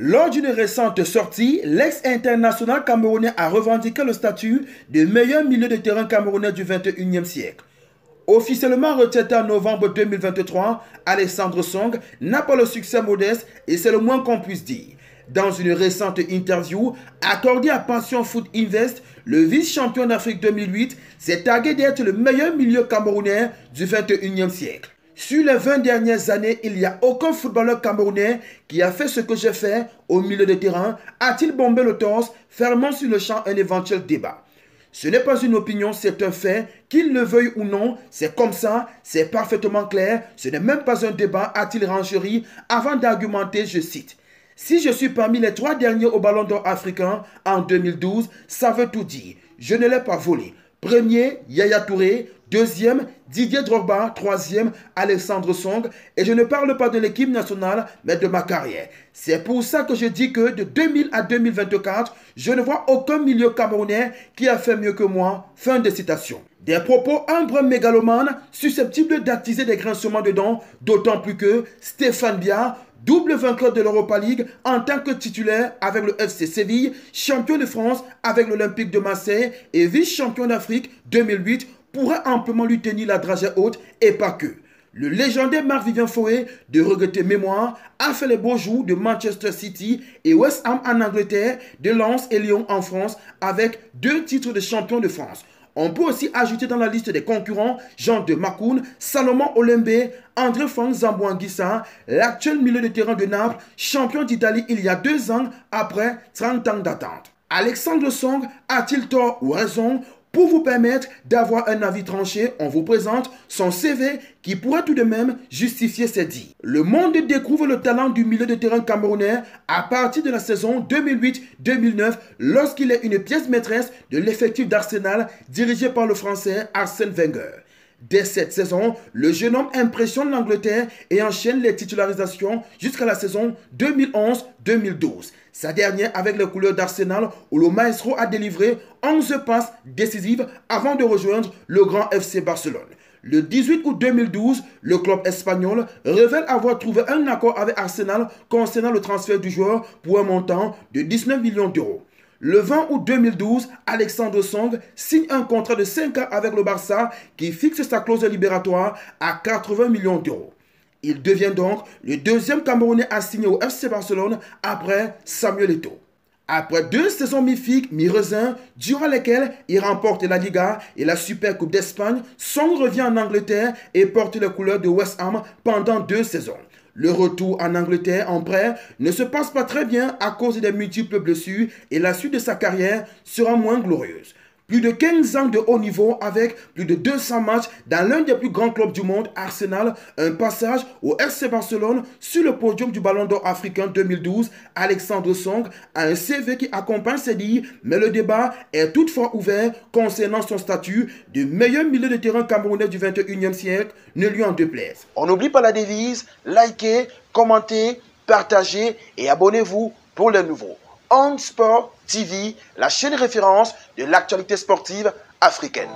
Lors d'une récente sortie, l'ex-international camerounais a revendiqué le statut de meilleur milieu de terrain camerounais du 21e siècle. Officiellement retraité en novembre 2023, Alexandre Song n'a pas le succès modeste et c'est le moins qu'on puisse dire. Dans une récente interview accordée à Pension Foot Invest, le vice-champion d'Afrique 2008 s'est targué d'être le meilleur milieu camerounais du 21e siècle. Sur les 20 dernières années, il n'y a aucun footballeur camerounais qui a fait ce que j'ai fait au milieu de terrain, a-t-il bombé le torse, fermant sur le champ un éventuel débat. Ce n'est pas une opinion, c'est un fait, qu'il le veuille ou non, c'est comme ça, c'est parfaitement clair, ce n'est même pas un débat, a-t-il renchéri avant d'argumenter, je cite. Si je suis parmi les 3 derniers au Ballon d'Or africain en 2012, ça veut tout dire. Je ne l'ai pas volé. Premier, Yaya Touré. Deuxième, Didier Drogba. Troisième, Alexandre Song. Et je ne parle pas de l'équipe nationale, mais de ma carrière. C'est pour ça que je dis que de 2000 à 2024, je ne vois aucun milieu camerounais qui a fait mieux que moi. Fin de citation. Des propos un brin mégalomane, susceptibles d'attiser des grincements de dents, d'autant plus que Stéphane Biard, double vainqueur de l'Europa League en tant que titulaire avec le FC Séville, champion de France avec l'Olympique de Marseille et vice-champion d'Afrique 2008, pourrait amplement lui tenir la dragée haute et pas que. Le légendaire Marc-Vivien Foé, de regretter mémoire, a fait les beaux jours de Manchester City et West Ham en Angleterre, de Lens et Lyon en France avec 2 titres de champion de France. On peut aussi ajouter dans la liste des concurrents Jean de Makoun, Salomon Olembe, André-Franck Zamboanguissa, l'actuel milieu de terrain de Naples, champion d'Italie il y a 2 ans après 30 ans d'attente. Alexandre Song a-t-il tort ou raison? Pour vous permettre d'avoir un avis tranché, on vous présente son CV qui pourrait tout de même justifier ses dits. Le monde découvre le talent du milieu de terrain camerounais à partir de la saison 2008-2009 lorsqu'il est une pièce maîtresse de l'effectif d'Arsenal dirigé par le Français Arsène Wenger. Dès cette saison, le jeune homme impressionne l'Angleterre et enchaîne les titularisations jusqu'à la saison 2011-2012. Sa dernière avec les couleurs d'Arsenal où le maestro a délivré 11 passes décisives avant de rejoindre le grand FC Barcelone. Le 18 août 2012, le club espagnol révèle avoir trouvé un accord avec Arsenal concernant le transfert du joueur pour un montant de 19 millions d'euros. Le 20 août 2012, Alexandre Song signe un contrat de 5 ans avec le Barça qui fixe sa clause libératoire à 80 millions d'euros. Il devient donc le 2e Camerounais à signer au FC Barcelone après Samuel Eto'o. Après 2 saisons mi-figue, mi-raisin, durant lesquelles il remporte la Liga et la Super Coupe d'Espagne, Song revient en Angleterre et porte les couleurs de West Ham pendant 2 saisons. Le retour en Angleterre en prêt ne se passe pas très bien à cause des multiples blessures et la suite de sa carrière sera moins glorieuse. Plus de 15 ans de haut niveau avec plus de 200 matchs dans l'un des plus grands clubs du monde, Arsenal, un passage au FC Barcelone sur le podium du Ballon d'Or africain 2012, Alexandre Song a un CV qui accompagne ses dires, mais le débat est toutefois ouvert concernant son statut de meilleur milieu de terrain camerounais du 21e siècle, ne lui en déplaise. On n'oublie pas la devise, likez, commentez, partagez et abonnez-vous pour les nouveaux. On Sport TV, la chaîne référence de l'actualité sportive africaine.